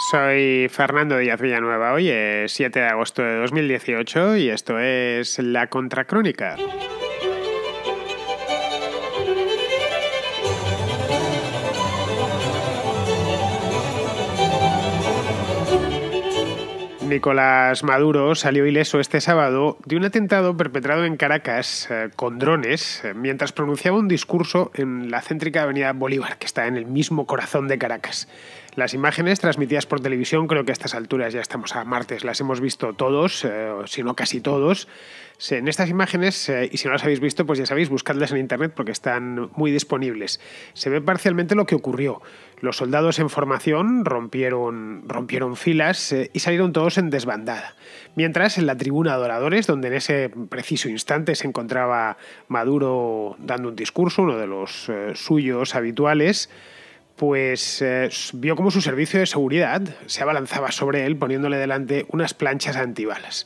Soy Fernando Díaz Villanueva. Hoy es 7 de agosto de 2018 y esto es La Contracrónica. Nicolás Maduro salió ileso este sábado de un atentado perpetrado en Caracas con drones mientras pronunciaba un discurso en la céntrica avenida Bolívar, que está en el mismo corazón de Caracas. Las imágenes transmitidas por televisión, creo que a estas alturas ya estamos a martes, las hemos visto todos, si no casi todos. En estas imágenes, y si no las habéis visto, pues ya sabéis, buscadlas en internet porque están muy disponibles. Se ve parcialmente lo que ocurrió. Los soldados en formación rompieron filas y salieron todos en desbandada. Mientras, en la tribuna de oradores, donde en ese preciso instante se encontraba Maduro dando un discurso, uno de los suyos habituales, pues vio como su servicio de seguridad se abalanzaba sobre él poniéndole delante unas planchas antibalas.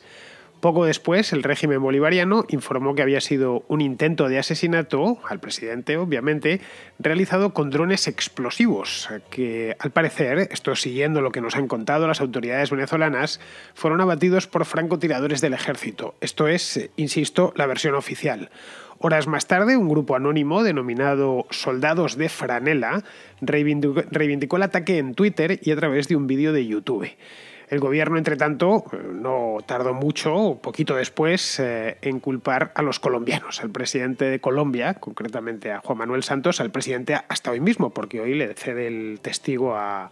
Poco después, el régimen bolivariano informó que había sido un intento de asesinato al presidente, obviamente, realizado con drones explosivos, que al parecer, esto siguiendo lo que nos han contado las autoridades venezolanas, fueron abatidos por francotiradores del ejército. Esto es, insisto, la versión oficial. Horas más tarde, un grupo anónimo denominado Soldados de Franela reivindicó el ataque en Twitter y a través de un vídeo de YouTube. El gobierno, entre tanto, no tardó mucho, poquito después, en culpar a los colombianos, al presidente de Colombia, concretamente a Juan Manuel Santos, al presidente hasta hoy mismo, porque hoy le cede el testigo a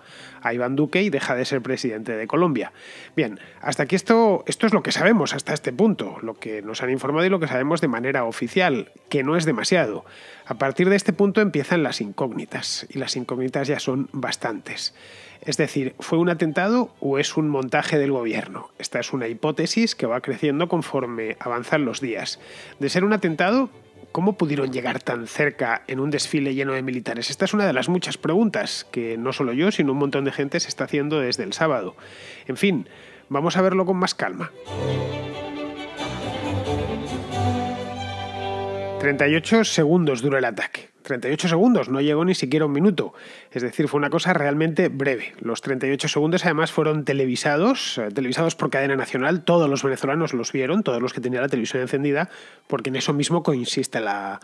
Iván Duque y deja de ser presidente de Colombia. Bien, hasta aquí esto es lo que sabemos hasta este punto, lo que nos han informado y lo que sabemos de manera oficial, que no es demasiado. A partir de este punto empiezan las incógnitas, y las incógnitas ya son bastantes. Es decir, ¿fue un atentado o es un montaje del gobierno? Esta es una hipótesis que va creciendo conforme avanzan los días. De ser un atentado, ¿cómo pudieron llegar tan cerca en un desfile lleno de militares? Esta es una de las muchas preguntas que no solo yo, sino un montón de gente se está haciendo desde el sábado. En fin, vamos a verlo con más calma. 38 segundos duró el ataque. 38 segundos, no llegó ni siquiera un minuto. Es decir, fue una cosa realmente breve. Los 38 segundos además fueron televisados por cadena nacional. Todos los venezolanos los vieron, todos los que tenían la televisión encendida, porque en eso mismo consiste la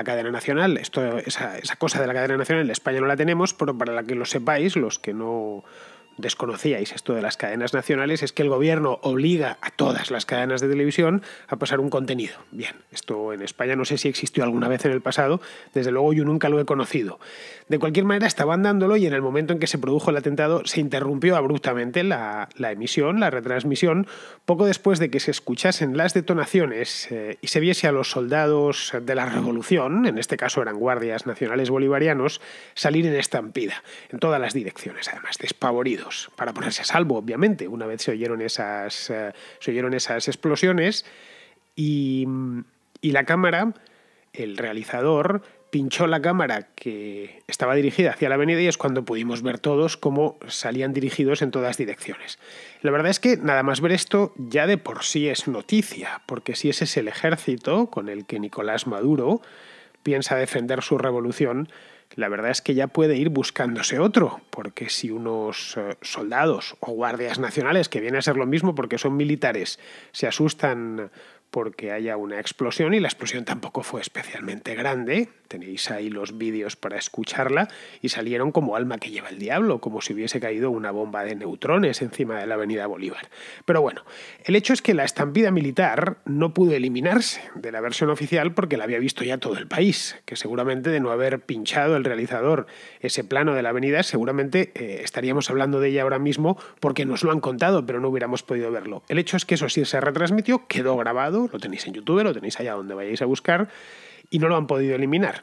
cadena nacional. Esa cosa de la cadena nacional en España no la tenemos, pero para la que lo sepáis, los que no desconocíais esto de las cadenas nacionales, es que el gobierno obliga a todas las cadenas de televisión a pasar un contenido. Bien, esto en España no sé si existió alguna vez en el pasado, desde luego yo nunca lo he conocido. De cualquier manera estaban dándolo y en el momento en que se produjo el atentado se interrumpió abruptamente la emisión, la retransmisión, poco después de que se escuchasen las detonaciones y se viese a los soldados de la revolución, en este caso eran guardias nacionales bolivarianos, salir en estampida, en todas las direcciones además, despavoridos, para ponerse a salvo, obviamente, una vez se oyeron esas explosiones y la cámara, el realizador, pinchó la cámara que estaba dirigida hacia la avenida y es cuando pudimos ver todos cómo salían dirigidos en todas direcciones. La verdad es que nada más ver esto ya de por sí es noticia, porque si ese es el ejército con el que Nicolás Maduro piensa defender su revolución, la verdad es que ya puede ir buscándose otro, porque si unos soldados o guardias nacionales, que viene a ser lo mismo porque son militares, se asustan porque haya una explosión, y la explosión tampoco fue especialmente grande, tenéis ahí los vídeos para escucharla, y salieron como alma que lleva el diablo, como si hubiese caído una bomba de neutrones encima de la avenida Bolívar. Pero bueno, el hecho es que la estampida militar no pudo eliminarse de la versión oficial porque la había visto ya todo el país, que seguramente de no haber pinchado el realizador ese plano de la avenida, seguramente estaríamos hablando de ella ahora mismo porque nos lo han contado, pero no hubiéramos podido verlo. El hecho es que eso sí se retransmitió, quedó grabado, lo tenéis en YouTube, lo tenéis allá donde vayáis a buscar, y no lo han podido eliminar.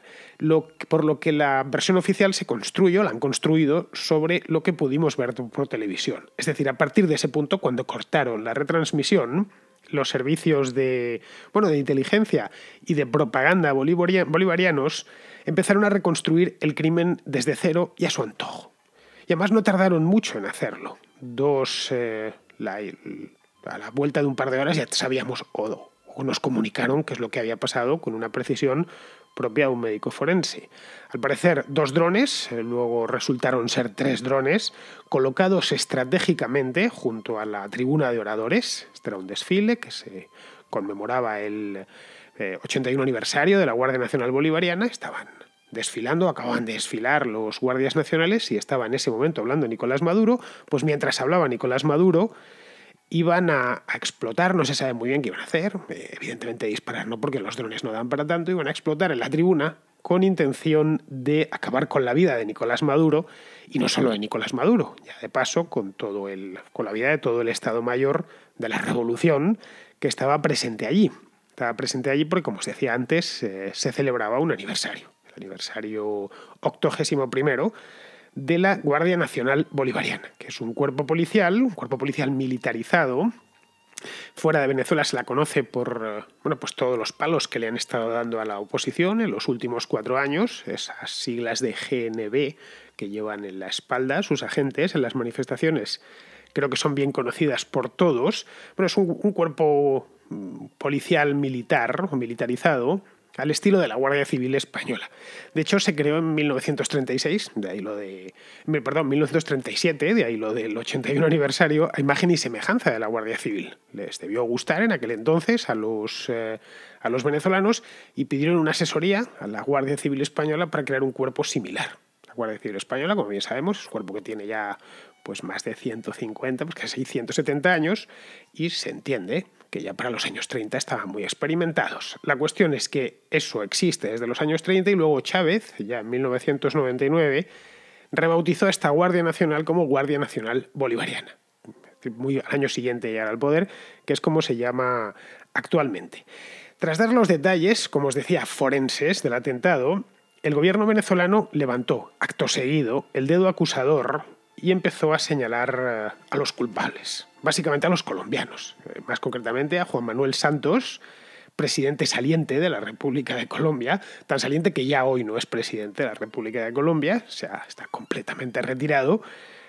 Por lo que la versión oficial la han construido sobre lo que pudimos ver por televisión. Es decir, a partir de ese punto, cuando cortaron la retransmisión, los servicios de inteligencia y de propaganda bolivarianos empezaron a reconstruir el crimen desde cero y a su antojo. Y además no tardaron mucho en hacerlo. A la vuelta de un par de horas ya sabíamos, o luego nos comunicaron qué es lo que había pasado con una precisión propia de un médico forense. Al parecer, 2 drones, luego resultaron ser 3 drones, colocados estratégicamente junto a la tribuna de oradores. Este era un desfile que se conmemoraba el 81 aniversario de la Guardia Nacional Bolivariana. Estaban desfilando, acababan de desfilar los guardias nacionales y estaba en ese momento hablando Nicolás Maduro. Pues mientras hablaba Nicolás Maduro, iban a explotar, no se sabe muy bien qué iban a hacer, evidentemente disparar, no, porque los drones no dan para tanto, iban a explotar en la tribuna con intención de acabar con la vida de Nicolás Maduro, y no solo de Nicolás Maduro, ya de paso con la vida de todo el Estado Mayor de la Revolución que estaba presente allí. Estaba presente allí porque, como os decía antes, se celebraba un aniversario, el aniversario 81º de la Guardia Nacional Bolivariana, que es un cuerpo policial militarizado. Fuera de Venezuela se la conoce por pues todos los palos que le han estado dando a la oposición en los últimos 4 años, esas siglas de GNB que llevan en la espalda sus agentes en las manifestaciones. Creo que son bien conocidas por todos, pero es un cuerpo policial militar o militarizado al estilo de la Guardia Civil Española. De hecho, se creó en 1936, 1937, de ahí lo del 81 aniversario, a imagen y semejanza de la Guardia Civil. Les debió gustar en aquel entonces a los venezolanos y pidieron una asesoría a la Guardia Civil Española para crear un cuerpo similar. La Guardia Civil Española, como bien sabemos, es un cuerpo que tiene ya pues más de 150, pues casi 170 años, y se entiende que ya para los años 30 estaban muy experimentados. La cuestión es que eso existe desde los años 30 y luego Chávez, ya en 1999, rebautizó a esta Guardia Nacional como Guardia Nacional Bolivariana. Muy al año siguiente llegar al poder, que es como se llama actualmente. Tras dar los detalles, como os decía, forenses del atentado, el gobierno venezolano levantó, acto seguido, el dedo acusador y empezó a señalar a los culpables, básicamente a los colombianos, más concretamente a Juan Manuel Santos, presidente saliente de la República de Colombia, tan saliente que ya hoy no es presidente de la República de Colombia, o sea, está completamente retirado.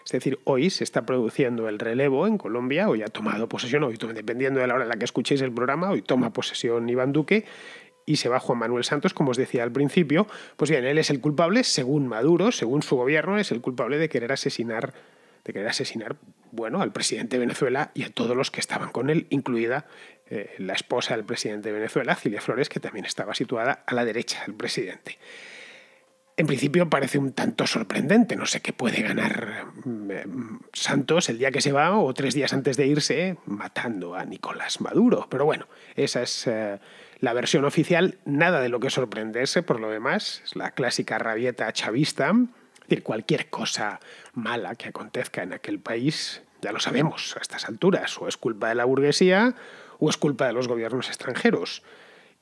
Es decir, hoy se está produciendo el relevo en Colombia, hoy ha tomado posesión, hoy, dependiendo de la hora en la que escuchéis el programa, hoy toma posesión Iván Duque y se va Juan Manuel Santos, como os decía al principio. Pues bien, él es el culpable, según Maduro, según su gobierno, es el culpable de querer asesinar, al presidente de Venezuela y a todos los que estaban con él, incluida la esposa del presidente de Venezuela, Cilia Flores, que también estaba situada a la derecha del presidente. En principio parece un tanto sorprendente, no sé qué puede ganar Santos el día que se va o 3 días antes de irse matando a Nicolás Maduro, pero bueno, esa es la versión oficial, nada de lo que sorprenderse por lo demás, es la clásica rabieta chavista. Es decir, cualquier cosa mala que acontezca en aquel país, ya lo sabemos a estas alturas, o es culpa de la burguesía o es culpa de los gobiernos extranjeros.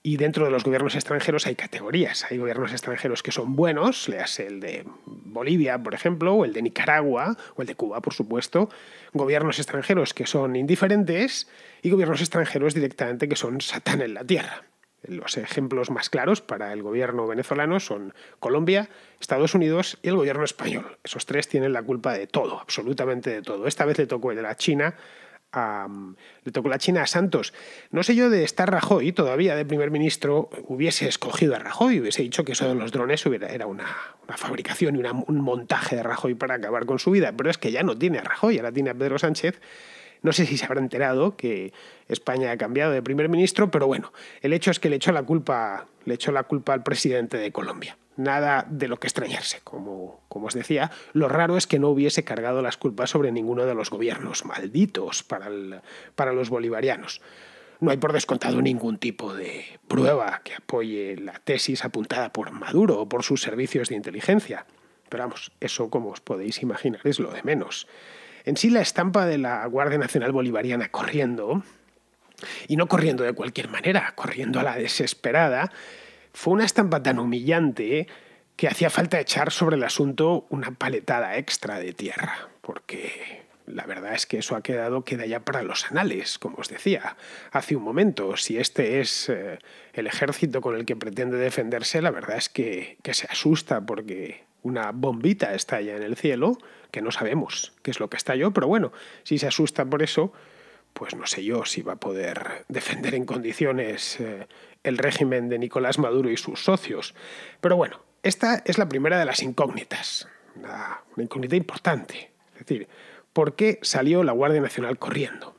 Y dentro de los gobiernos extranjeros hay categorías. Hay gobiernos extranjeros que son buenos, léase el de Bolivia, por ejemplo, o el de Nicaragua, o el de Cuba, por supuesto. Gobiernos extranjeros que son indiferentes y gobiernos extranjeros directamente que son Satán en la tierra. Los ejemplos más claros para el gobierno venezolano son Colombia, Estados Unidos y el gobierno español. Esos 3 tienen la culpa de todo, absolutamente de todo. Esta vez le tocó el de la China a Santos. No sé yo de estar Rajoy todavía de primer ministro, hubiese escogido a Rajoy, hubiese dicho que eso de los drones era una fabricación y un montaje de Rajoy para acabar con su vida, pero es que ya no tiene a Rajoy, ahora tiene a Pedro Sánchez. No sé si se habrá enterado que España ha cambiado de primer ministro, pero bueno, el hecho es que le echó la culpa al presidente de Colombia. Nada de lo que extrañarse, como os decía. Lo raro es que no hubiese cargado las culpas sobre ninguno de los gobiernos malditos para los bolivarianos. No hay por descontado ningún tipo de prueba que apoye la tesis apuntada por Maduro o por sus servicios de inteligencia. Pero vamos, eso, como os podéis imaginar, es lo de menos. En sí, la estampa de la Guardia Nacional Bolivariana corriendo, y no corriendo de cualquier manera, corriendo a la desesperada, fue una estampa tan humillante que hacía falta echar sobre el asunto una paletada extra de tierra, porque la verdad es que eso queda ya para los anales, como os decía hace un momento. Si este es el ejército con el que pretende defenderse, la verdad es que se asusta porque una bombita estalla en el cielo, que no sabemos qué es lo que estalló, pero bueno, si se asusta por eso, pues no sé yo si va a poder defender en condiciones el régimen de Nicolás Maduro y sus socios. Pero bueno, esta es la primera de las incógnitas, una incógnita importante. Es decir, ¿por qué salió la Guardia Nacional corriendo?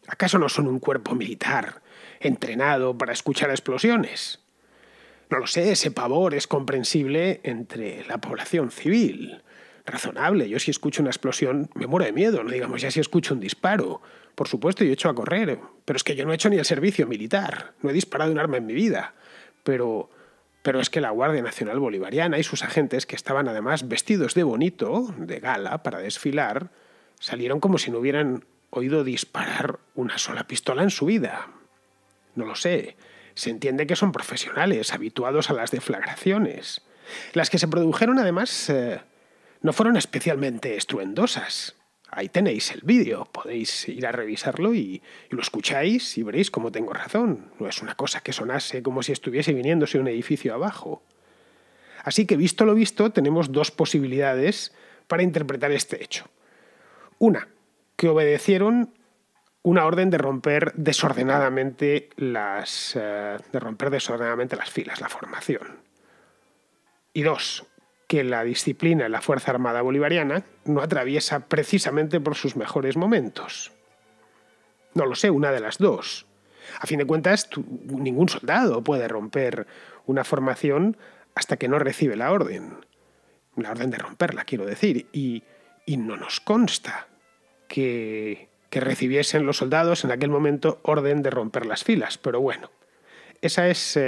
¿Acaso no son un cuerpo militar entrenado para escuchar explosiones? No lo sé, ese pavor es comprensible entre la población civil. Razonable, yo si escucho una explosión me muero de miedo, no digamos ya si escucho un disparo. Por supuesto, yo echo a correr, pero es que yo no he hecho ni el servicio militar, no he disparado un arma en mi vida. Pero es que la Guardia Nacional Bolivariana y sus agentes, que estaban además vestidos de bonito, de gala, para desfilar, salieron como si no hubieran oído disparar una sola pistola en su vida. No lo sé. Se entiende que son profesionales, habituados a las deflagraciones. Las que se produjeron, además, no fueron especialmente estruendosas. Ahí tenéis el vídeo, podéis ir a revisarlo y lo escucháis y veréis cómo tengo razón. No es una cosa que sonase como si estuviese viniéndose un edificio abajo. Así que, visto lo visto, tenemos dos posibilidades para interpretar este hecho. Una, que obedecieron una orden de romper desordenadamente las filas, la formación. Y dos, que la disciplina en la Fuerza Armada Bolivariana no atraviesa precisamente por sus mejores momentos. No lo sé, una de las dos. A fin de cuentas, ningún soldado puede romper una formación hasta que no recibe la orden de romperla, quiero decir, y no nos consta que recibiesen los soldados en aquel momento orden de romper las filas. Pero bueno, esa es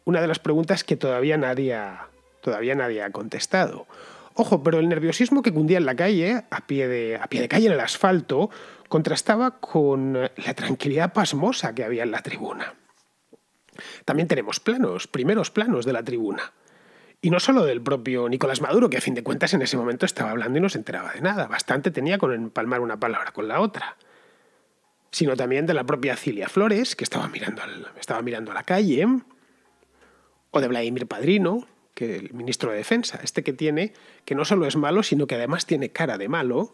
una de las preguntas que todavía nadie ha contestado. Ojo, pero el nerviosismo que cundía en la calle, a pie de calle en el asfalto, contrastaba con la tranquilidad pasmosa que había en la tribuna. También tenemos primeros planos de la tribuna. Y no solo del propio Nicolás Maduro, que a fin de cuentas en ese momento estaba hablando y no se enteraba de nada. Bastante tenía con empalmar una palabra con la otra. Sino también de la propia Cilia Flores, que estaba mirando a la calle, o de Vladimir Padrino, que el ministro de Defensa, que no solo es malo, sino que además tiene cara de malo,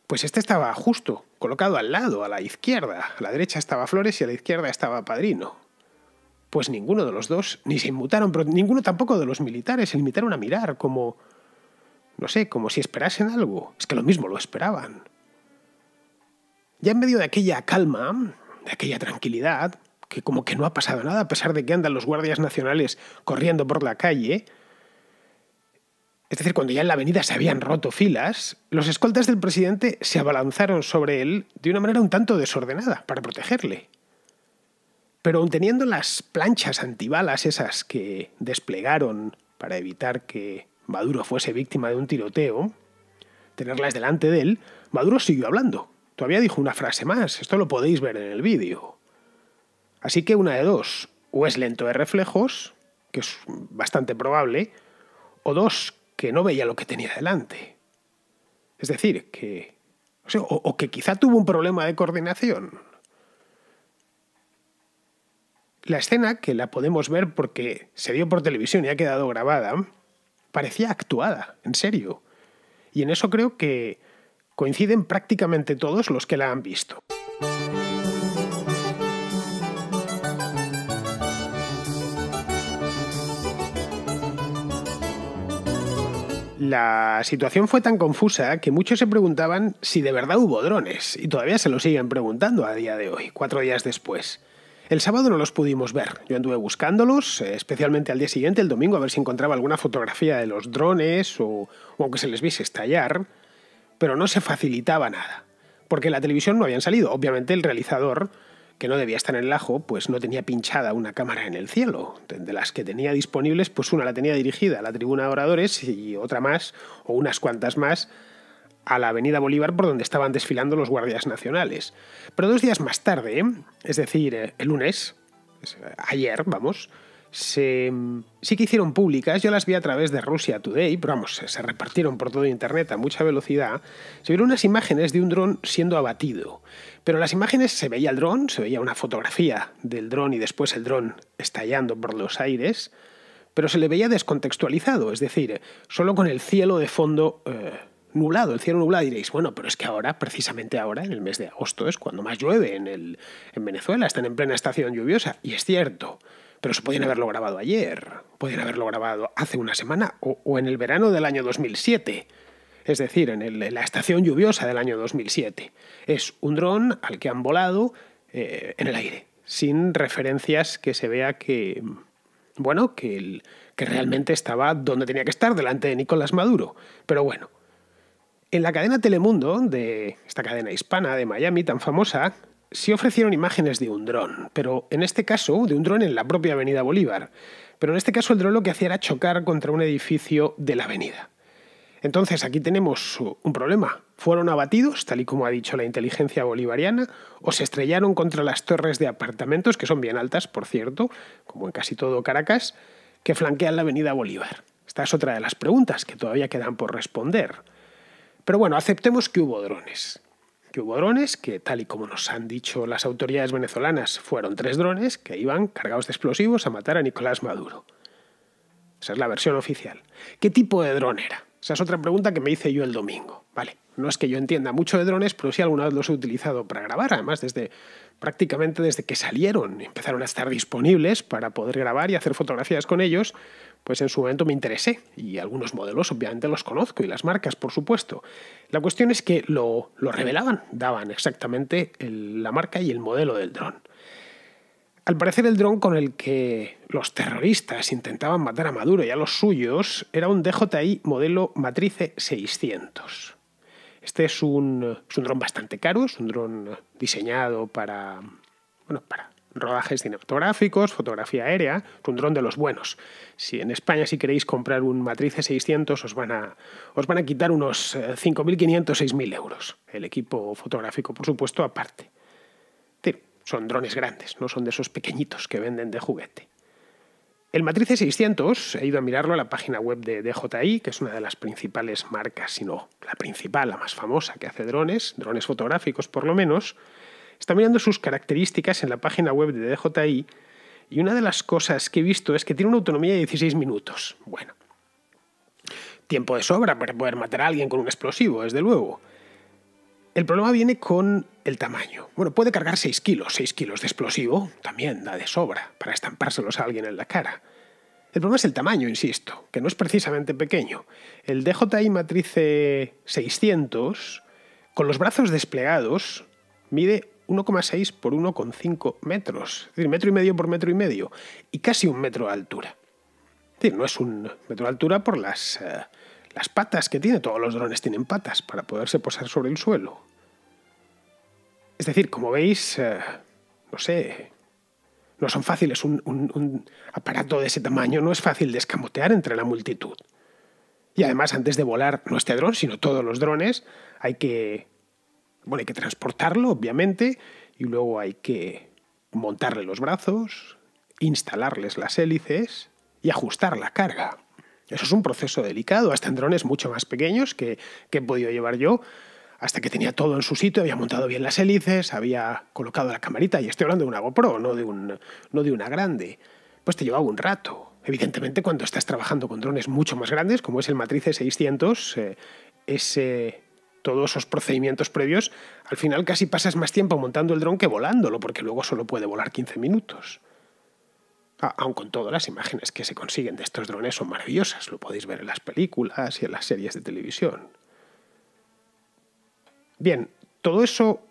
pues este estaba justo, colocado al lado, a la izquierda. A la derecha estaba Flores y a la izquierda estaba Padrino. Pues ninguno de los dos, ni se inmutaron, pero ninguno tampoco de los militares se limitaron a mirar, como si esperasen algo. Es que lo mismo lo esperaban. Ya en medio de aquella calma, de aquella tranquilidad, que como que no ha pasado nada, a pesar de que andan los guardias nacionales corriendo por la calle, es decir, cuando ya en la avenida se habían roto filas, los escoltas del presidente se abalanzaron sobre él de una manera un tanto desordenada para protegerle. Pero aun teniendo las planchas antibalas esas que desplegaron para evitar que Maduro fuese víctima de un tiroteo, tenerlas delante de él, Maduro siguió hablando. Todavía dijo una frase más, esto lo podéis ver en el vídeo. Así que una de dos, o es lento de reflejos, que es bastante probable, o dos, que no veía lo que tenía delante. Es decir, que quizá tuvo un problema de coordinación. La escena, que la podemos ver porque se dio por televisión y ha quedado grabada, parecía actuada, en serio. Y en eso creo que coinciden prácticamente todos los que la han visto. La situación fue tan confusa que muchos se preguntaban si de verdad hubo drones, y todavía se lo siguen preguntando a día de hoy, 4 días después. El sábado no los pudimos ver. Yo anduve buscándolos, especialmente al día siguiente, el domingo, a ver si encontraba alguna fotografía de los drones o aunque se les viese estallar, pero no se facilitaba nada, porque en la televisión no habían salido. Obviamente el realizador, que no debía estar en el ajo, pues no tenía pinchada una cámara en el cielo. De las que tenía disponibles, pues una la tenía dirigida a la tribuna de oradores y otra más, o unas cuantas más, a la avenida Bolívar por donde estaban desfilando los guardias nacionales. Pero 2 días más tarde, es decir, el lunes, ayer, sí que hicieron públicas, yo las vi a través de Russia Today, pero se repartieron por todo internet a mucha velocidad, se vieron unas imágenes de un dron siendo abatido. Pero las imágenes se veía el dron, se veía una fotografía del dron y después el dron estallando por los aires, pero se le veía descontextualizado, es decir, solo con el cielo de fondo nublado, el cielo nublado. Diréis, bueno, pero es que ahora, precisamente ahora, en el mes de agosto, es cuando más llueve en Venezuela, están en plena estación lluviosa. Y es cierto, pero se podían haberlo grabado ayer, podían haberlo grabado hace una semana o en el verano del año 2007. Es decir, en la estación lluviosa del año 2007. Es un dron al que han volado en el aire, sin referencias que se vea que, bueno, que realmente estaba donde tenía que estar, delante de Nicolás Maduro. Pero bueno, en la cadena Telemundo, de esta cadena hispana de Miami tan famosa, sí ofrecieron imágenes de un dron, pero en este caso, de un dron en la propia Avenida Bolívar. Pero en este caso el dron lo que hacía era chocar contra un edificio de la avenida. Entonces aquí tenemos un problema. ¿Fueron abatidos, tal y como ha dicho la inteligencia bolivariana, o se estrellaron contra las torres de apartamentos, que son bien altas, por cierto, como en casi todo Caracas, que flanquean la avenida Bolívar? Esta es otra de las preguntas que todavía quedan por responder. Pero bueno, aceptemos que hubo drones. Que, tal y como nos han dicho las autoridades venezolanas, fueron 3 drones que iban cargados de explosivos a matar a Nicolás Maduro. Esa es la versión oficial. ¿Qué tipo de dron era? Esa es otra pregunta que me hice yo el domingo. Vale, no es que yo entienda mucho de drones, pero sí alguna vez los he utilizado para grabar. Además, prácticamente desde que salieron y empezaron a estar disponibles para poder grabar y hacer fotografías con ellos, pues en su momento me interesé. Y algunos modelos obviamente los conozco y las marcas, por supuesto. La cuestión es que lo revelaban, daban exactamente la marca y el modelo del dron. Al parecer el dron con el que los terroristas intentaban matar a Maduro y a los suyos era un DJI modelo Matrice 600. Este es un dron bastante caro, es un dron diseñado para rodajes cinematográficos, fotografía aérea, es un dron de los buenos. Si en España si queréis comprar un Matrice 600 os van a quitar unos 5.500, 6.000 euros. El equipo fotográfico, por supuesto, aparte. Son drones grandes, no son de esos pequeñitos que venden de juguete. El Matrice 600, he ido a mirarlo a la página web de DJI, que es una de las principales marcas, si no la principal, la más famosa, que hace drones fotográficos por lo menos. Está mirando sus características en la página web de DJI y una de las cosas que he visto es que tiene una autonomía de 16 minutos. Bueno, tiempo de sobra para poder matar a alguien con un explosivo, desde luego. El problema viene con el tamaño. Bueno, puede cargar 6 kilos. 6 kilos de explosivo también da de sobra para estampárselos a alguien en la cara. El problema es el tamaño, insisto, que no es precisamente pequeño. El DJI Matrice 600, con los brazos desplegados, mide 1,6 por 1,5 metros. Es decir, 1,5 metros por 1,5 metros. Y casi 1 metro de altura. Es decir, no es 1 metro de altura por las patas que tiene. Todos los drones tienen patas para poderse posar sobre el suelo. Es decir, como veis, no son fáciles. Un aparato de ese tamaño no es fácil de escamotear entre la multitud. Y además, antes de volar no este dron, sino todos los drones, hay que transportarlo, obviamente, y luego hay que montarle los brazos, instalarles las hélices y ajustar la carga. Eso es un proceso delicado, hasta en drones mucho más pequeños que he podido llevar yo, hasta que tenía todo en su sitio, había montado bien las hélices, había colocado la camarita, y estoy hablando de una GoPro, no de una grande. Pues te llevaba un rato. Evidentemente, cuando estás trabajando con drones mucho más grandes, como es el Matrice 600, todos esos procedimientos previos, al final casi pasas más tiempo montando el dron que volándolo, porque luego solo puede volar 15 minutos. Aun con todo, las imágenes que se consiguen de estos drones son maravillosas. Lo podéis ver en las películas y en las series de televisión. Bien, todo eso,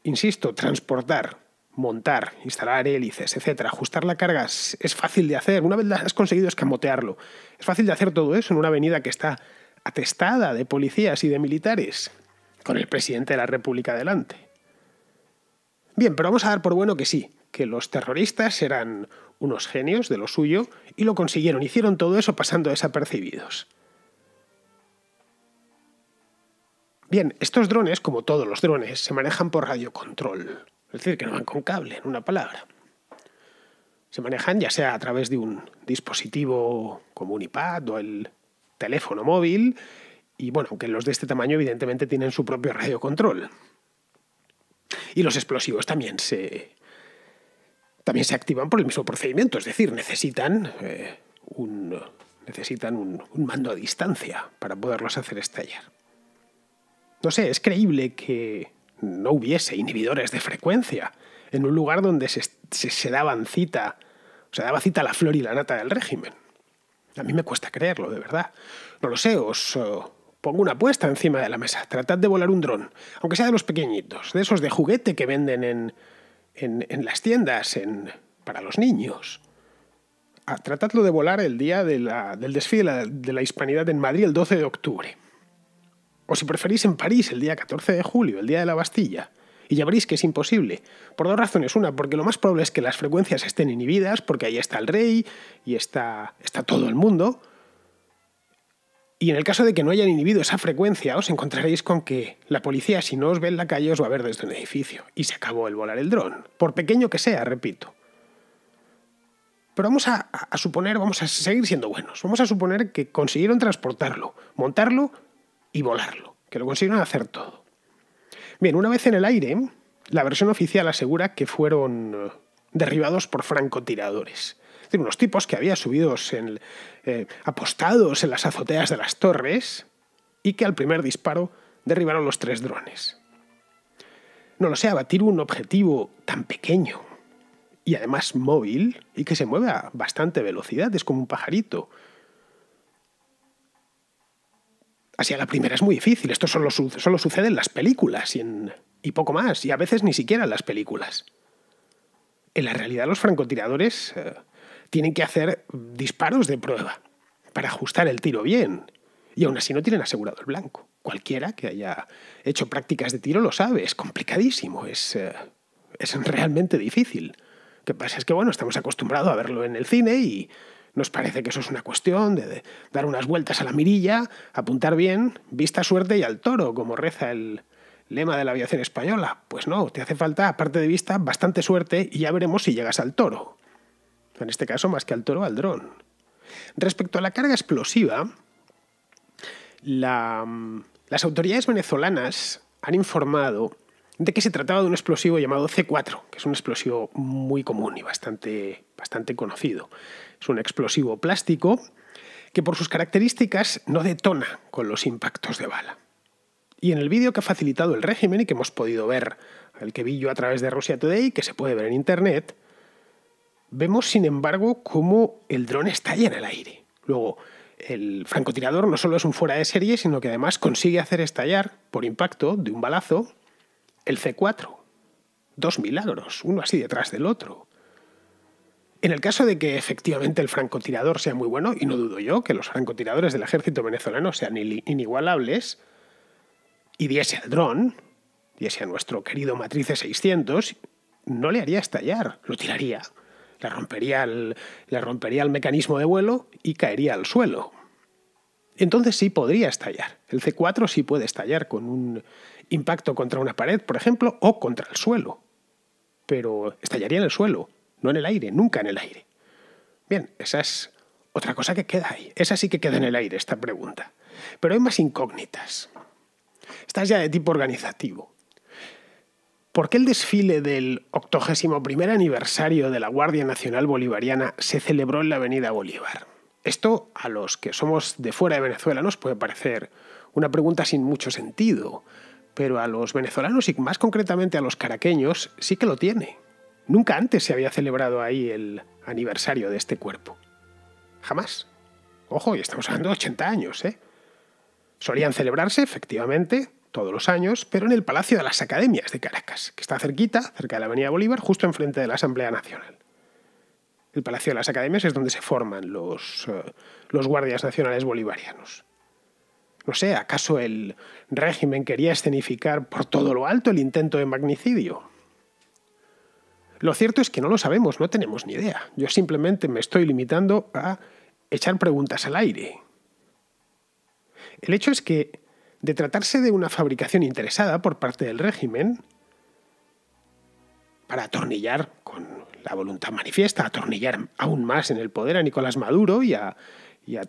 insisto, transportar, montar, instalar hélices, etcétera, ajustar la carga es fácil de hacer. Una vez has conseguido escamotearlo, es fácil de hacer todo eso en una avenida que está atestada de policías y de militares, con el presidente de la República delante. Bien, pero vamos a dar por bueno que sí, que los terroristas eran unos genios de lo suyo y lo consiguieron. Hicieron todo eso pasando desapercibidos. Bien, estos drones, como todos los drones, se manejan por radiocontrol. Es decir, que no van con cable, en una palabra. Se manejan ya sea a través de un dispositivo como un iPad o el teléfono móvil. Y bueno, aunque los de este tamaño evidentemente tienen su propio radiocontrol. Y los explosivos también se activan por el mismo procedimiento. Es decir, necesitan un mando a distancia para poderlos hacer estallar. No sé, es creíble que no hubiese inhibidores de frecuencia en un lugar donde se daban cita, se daba cita la flor y la nata del régimen. A mí me cuesta creerlo, de verdad. No lo sé, os pongo una apuesta encima de la mesa. Tratad de volar un dron, aunque sea de los pequeñitos, de esos de juguete que venden en las tiendas para los niños. Tratadlo de volar el día del desfile de la Hispanidad en Madrid el 12 de octubre. O si preferís en París el día 14 de julio, el día de la Bastilla. Y ya veréis que es imposible. Por dos razones. Una, porque lo más probable es que las frecuencias estén inhibidas, porque ahí está el rey y está todo el mundo. Y en el caso de que no hayan inhibido esa frecuencia, os encontraréis con que la policía, si no os ve en la calle, os va a ver desde un edificio. Y se acabó el volar el dron. Por pequeño que sea, repito. Pero vamos a suponer, vamos a seguir siendo buenos. Vamos a suponer que consiguieron transportarlo, montarlo y volarlo. Que lo consiguieron hacer todo. Bien, una vez en el aire, la versión oficial asegura que fueron derribados por francotiradores. Es decir, unos tipos que habían subido apostados en las azoteas de las torres y que al primer disparo derribaron los 3 drones. No lo sé, abatir un objetivo tan pequeño y además móvil y que se mueve a bastante velocidad, es como un pajarito. Así a la primera es muy difícil, esto solo sucede en las películas y poco más, y a veces ni siquiera en las películas. En la realidad los francotiradores tienen que hacer disparos de prueba para ajustar el tiro bien, y aún así no tienen asegurado el blanco. Cualquiera que haya hecho prácticas de tiro lo sabe, es complicadísimo, es realmente difícil. Lo que pasa es que, bueno, estamos acostumbrados a verlo en el cine y nos parece que eso es una cuestión de dar unas vueltas a la mirilla, apuntar bien, vista, suerte y al toro, como reza el lema de la aviación española. Pues no, te hace falta, aparte de vista, bastante suerte y ya veremos si llegas al toro. En este caso, más que al toro, al dron. Respecto a la carga explosiva, las autoridades venezolanas han informado de que se trataba de un explosivo llamado C4, que es un explosivo muy común y bastante conocido. Es un explosivo plástico que por sus características no detona con los impactos de bala. Y en el vídeo que ha facilitado el régimen y que hemos podido ver, el que vi yo a través de Russia Today, que se puede ver en internet, vemos sin embargo cómo el dron estalla en el aire. Luego, el francotirador no solo es un fuera de serie, sino que además consigue hacer estallar, por impacto de un balazo, el C4. 2 milagros, uno así detrás del otro. En el caso de que efectivamente el francotirador sea muy bueno, y no dudo yo que los francotiradores del ejército venezolano sean inigualables, y diese al dron, diese a nuestro querido Matrice 600, no le haría estallar, lo tiraría, le rompería el mecanismo de vuelo y caería al suelo. Entonces sí podría estallar. El C4 sí puede estallar con un impacto contra una pared, por ejemplo, o contra el suelo. Pero estallaría en el suelo, no en el aire, nunca en el aire. Bien, esa es otra cosa que queda ahí. Esa sí que queda en el aire, esta pregunta. Pero hay más incógnitas. Esta es ya de tipo organizativo. ¿Por qué el desfile del 81º aniversario de la Guardia Nacional Bolivariana se celebró en la Avenida Bolívar? Esto, a los que somos de fuera de Venezuela, nos puede parecer una pregunta sin mucho sentido, pero a los venezolanos y más concretamente a los caraqueños sí que lo tiene. Nunca antes se había celebrado ahí el aniversario de este cuerpo. Jamás. Ojo, y estamos hablando de 80 años, ¿eh? Solían celebrarse, efectivamente, todos los años, pero en el Palacio de las Academias de Caracas, que está cerquita, cerca de la Avenida Bolívar, justo enfrente de la Asamblea Nacional. El Palacio de las Academias es donde se forman los guardias nacionales bolivarianos. No sé, ¿acaso el régimen quería escenificar por todo lo alto el intento de magnicidio? Lo cierto es que no lo sabemos, no tenemos ni idea. Yo simplemente me estoy limitando a echar preguntas al aire. El hecho es que, de tratarse de una fabricación interesada por parte del régimen, para atornillar con la voluntad manifiesta, atornillar aún más en el poder a Nicolás Maduro y a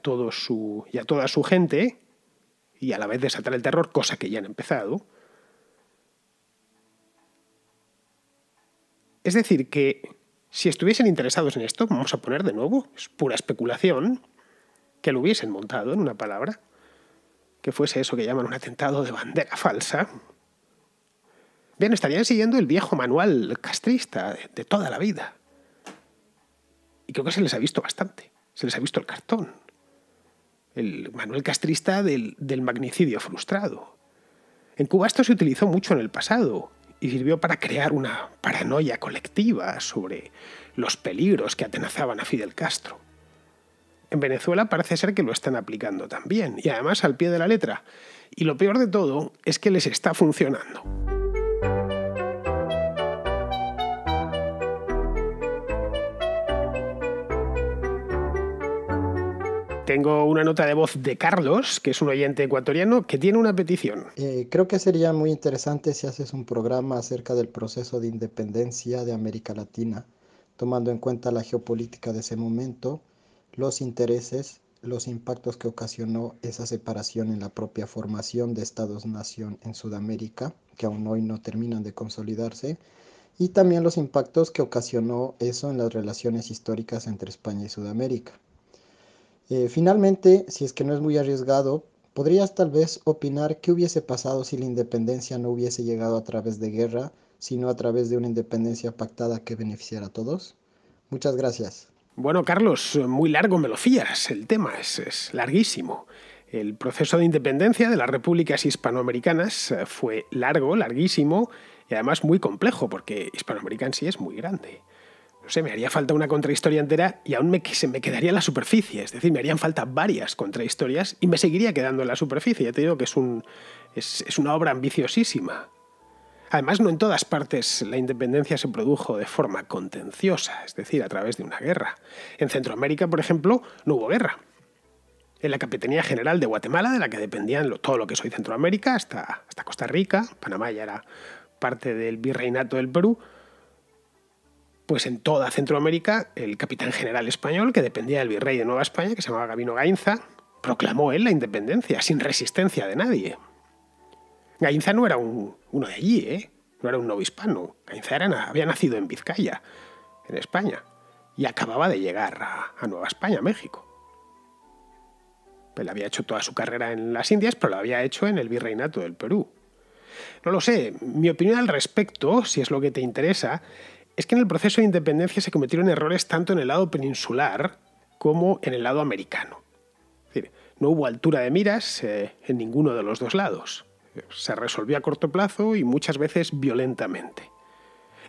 toda su gente, y a la vez desatar el terror, cosa que ya han empezado. Es decir, que si estuviesen interesados en esto, vamos a poner de nuevo, es pura especulación, que lo hubiesen montado en una palabra, que fuese eso que llaman un atentado de bandera falsa, bien, estarían siguiendo el viejo manual castrista de toda la vida. Y creo que se les ha visto bastante. Se les ha visto el cartón. El manual castrista del magnicidio frustrado. En Cuba esto se utilizó mucho en el pasado y sirvió para crear una paranoia colectiva sobre los peligros que atenazaban a Fidel Castro. En Venezuela parece ser que lo están aplicando también, y además al pie de la letra. Y lo peor de todo es que les está funcionando. Tengo una nota de voz de Carlos, que es un oyente ecuatoriano, que tiene una petición. Creo que sería muy interesante si haces un programa acerca del proceso de independencia de América Latina, tomando en cuenta la geopolítica de ese momento, los intereses, los impactos que ocasionó esa separación en la propia formación de Estados-nación en Sudamérica, que aún hoy no terminan de consolidarse, y también los impactos que ocasionó eso en las relaciones históricas entre España y Sudamérica. Finalmente, si es que no es muy arriesgado, ¿podrías tal vez opinar qué hubiese pasado si la independencia no hubiese llegado a través de guerra, sino a través de una independencia pactada que beneficiara a todos? Muchas gracias. Bueno, Carlos, muy largo me lo fías. El tema es larguísimo. El proceso de independencia de las repúblicas hispanoamericanas fue largo, larguísimo y además muy complejo, porque Hispanoamérica en sí es muy grande. No sé, me haría falta una contrahistoria entera y aún se me quedaría en la superficie. Es decir, me harían falta varias contrahistorias y me seguiría quedando en la superficie. Ya te digo que es una obra ambiciosísima. Además, no en todas partes la independencia se produjo de forma contenciosa, es decir, a través de una guerra. En Centroamérica, por ejemplo, no hubo guerra. En la Capitanía General de Guatemala, de la que dependían todo lo que es hoy Centroamérica, hasta Costa Rica, Panamá ya era parte del Virreinato del Perú, pues en toda Centroamérica el capitán general español, que dependía del virrey de Nueva España, que se llamaba Gabino Gainza, proclamó él la independencia, sin resistencia de nadie. Gainza no era uno de allí, no era un novohispano. Gainza había nacido en Vizcaya, en España, y acababa de llegar a Nueva España, México. Él había hecho toda su carrera en las Indias, pero lo había hecho en el Virreinato del Perú. No lo sé, mi opinión al respecto, si es lo que te interesa, es que en el proceso de independencia se cometieron errores tanto en el lado peninsular como en el lado americano. Es decir, no hubo altura de miras en ninguno de los dos lados. Se resolvió a corto plazo y muchas veces violentamente.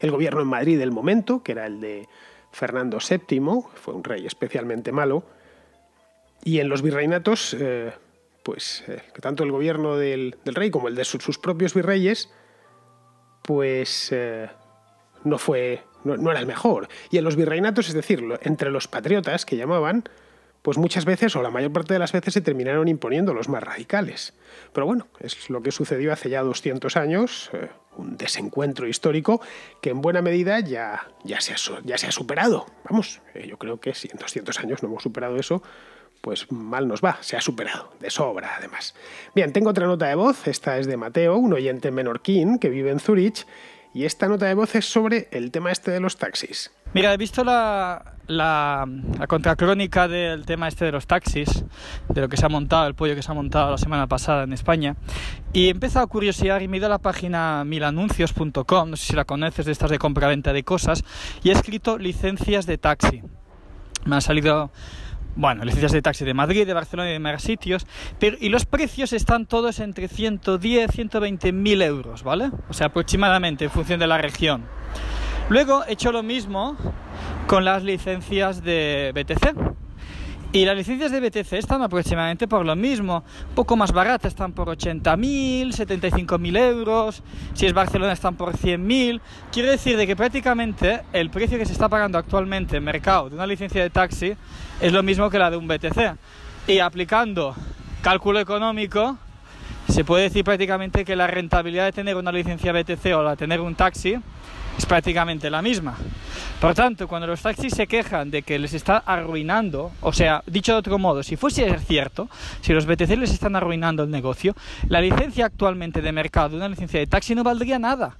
El gobierno en Madrid del momento, que era el de Fernando VII, fue un rey especialmente malo, y en los virreinatos, que tanto el gobierno del rey como el de sus propios virreyes, no era el mejor. Y en los virreinatos, es decir, entre los patriotas que llamaban, pues muchas veces, o la mayor parte de las veces, se terminaron imponiendo los más radicales. Pero bueno, es lo que sucedió hace ya 200 años, un desencuentro histórico que en buena medida ya se ha superado. Vamos, yo creo que si en 200 años no hemos superado eso, pues mal nos va, se ha superado, de sobra además. Bien, tengo otra nota de voz, esta es de Mateo, un oyente menorquín que vive en Zúrich, y esta nota de voz es sobre el tema de los taxis. Mira, he visto la contracrónica del tema de los taxis, de lo que se ha montado, el pollo que se ha montado la semana pasada en España, y he empezado a curiosear y me he ido a la página milanuncios.com, no sé si la conoces, de estas de compra-venta de cosas, y he escrito licencias de taxi. Me han salido licencias de taxi de Madrid, de Barcelona y de más sitios, y los precios están todos entre 110, 120.000 euros, ¿vale? O sea, aproximadamente en función de la región. Luego he hecho lo mismo con las licencias de BTC. Y las licencias de BTC están aproximadamente por lo mismo, un poco más baratas, están por 80.000, 75.000 euros, si es Barcelona están por 100.000. Quiero decir de que prácticamente el precio que se está pagando actualmente en mercado de una licencia de taxi es lo mismo que la de un BTC. Y aplicando cálculo económico, se puede decir prácticamente que la rentabilidad de tener una licencia BTC o la de tener un taxi es prácticamente la misma. Por tanto, cuando los taxis se quejan de que les está arruinando, o sea, dicho de otro modo, si fuese cierto, si los BTC les están arruinando el negocio, la licencia actualmente de mercado de una licencia de taxi no valdría nada,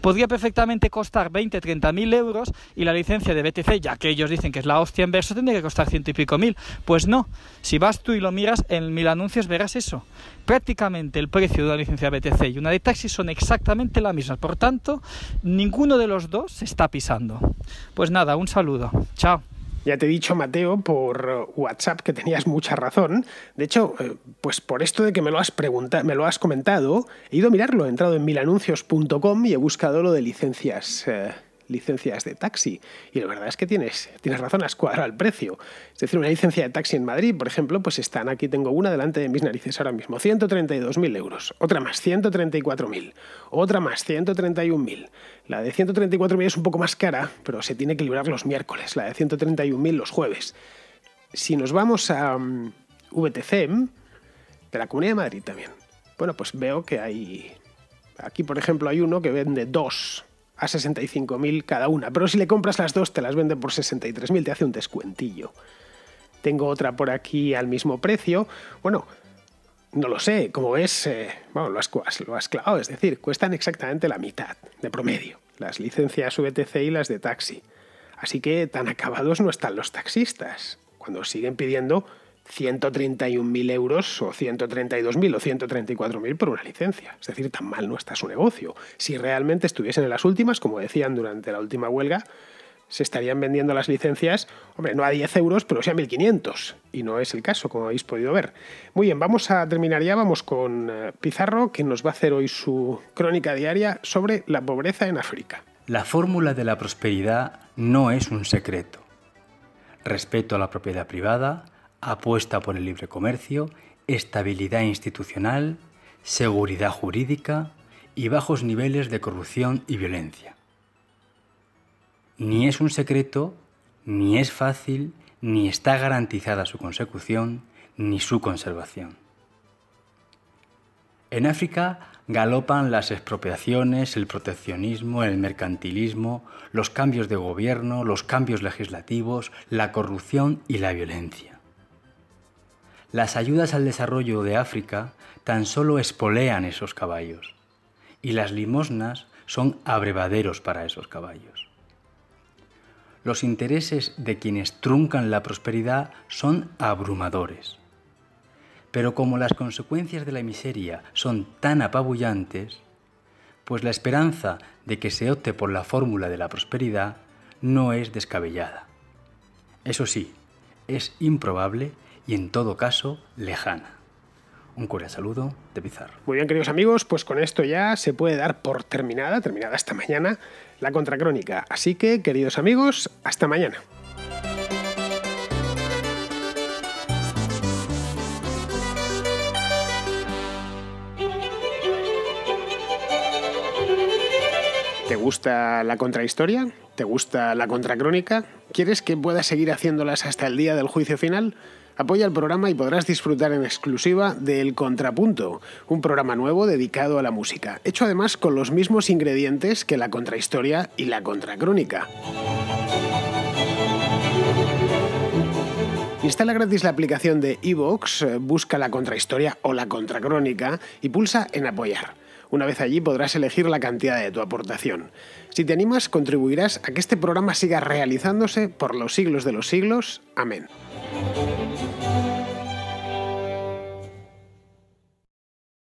podría perfectamente costar 20-30.000 euros y la licencia de BTC, ya que ellos dicen que es la hostia en verso, tendría que costar 100 y pico mil. Pues no, si vas tú y lo miras en 1000 anuncios verás eso. Prácticamente el precio de una licencia de BTC y una de taxi son exactamente la misma, por tanto, ninguno de los dos se está pisando. Pues nada, un saludo. Chao. Ya te he dicho, Mateo, por WhatsApp que tenías mucha razón. De hecho, pues por esto de que me lo has comentado, he ido a mirarlo, he entrado en milanuncios.com y he buscado lo de licencias de taxi. Y la verdad es que tienes razón, has cuadrado el precio. Es decir, una licencia de taxi en Madrid, por ejemplo, pues aquí tengo una delante de mis narices ahora mismo, 132.000 euros. Otra más, 134.000. Otra más, 131.000. La de 134.000 es un poco más cara, pero se tiene que librar los miércoles. La de 131.000 los jueves. Si nos vamos a VTC, de la Comunidad de Madrid también, bueno, pues veo que hay... Aquí, por ejemplo, hay uno que vende 2 a 65.000 cada una, pero si le compras las 2 te las vende por 63.000, te hace un descuentillo. Tengo otra por aquí al mismo precio. Bueno, no lo sé, como ves, lo has clavado, es decir, cuestan exactamente la mitad de promedio, las licencias VTC y las de taxi. Así que tan acabados no están los taxistas, cuando siguen pidiendo 131.000 euros o 132.000 o 134.000 por una licencia. Es decir, tan mal no está su negocio. Si realmente estuviesen en las últimas, como decían durante la última huelga, se estarían vendiendo las licencias, hombre, no a 10 euros, pero sí a 1.500. Y no es el caso, como habéis podido ver. Muy bien, vamos a terminar ya. Vamos con Pizarro, que nos va a hacer hoy su crónica diaria sobre la pobreza en África. La fórmula de la prosperidad no es un secreto. Respeto a la propiedad privada, apuesta por el libre comercio, estabilidad institucional, seguridad jurídica y bajos niveles de corrupción y violencia. Ni es un secreto, ni es fácil, ni está garantizada su consecución, ni su conservación. En África galopan las expropiaciones, el proteccionismo, el mercantilismo, los cambios de gobierno, los cambios legislativos, la corrupción y la violencia. Las ayudas al desarrollo de África tan solo espolean esos caballos, y las limosnas son abrevaderos para esos caballos. Los intereses de quienes truncan la prosperidad son abrumadores. Pero como las consecuencias de la miseria son tan apabullantes, pues la esperanza de que se opte por la fórmula de la prosperidad no es descabellada. Eso sí, es improbable y en todo caso lejana. Un cordial saludo de Pizarro. Muy bien, queridos amigos, pues con esto ya se puede dar por terminada esta mañana, la contracrónica. Así que, queridos amigos, hasta mañana. ¿Te gusta la contrahistoria? ¿Te gusta la contracrónica? ¿Quieres que pueda seguir haciéndolas hasta el día del juicio final? Apoya el programa y podrás disfrutar en exclusiva del Contrapunto, un programa nuevo dedicado a la música, hecho además con los mismos ingredientes que la contrahistoria y la contracrónica. Instala gratis la aplicación de iVoox, busca la contrahistoria o la contracrónica y pulsa en apoyar. Una vez allí podrás elegir la cantidad de tu aportación. Si te animas, contribuirás a que este programa siga realizándose por los siglos de los siglos. Amén.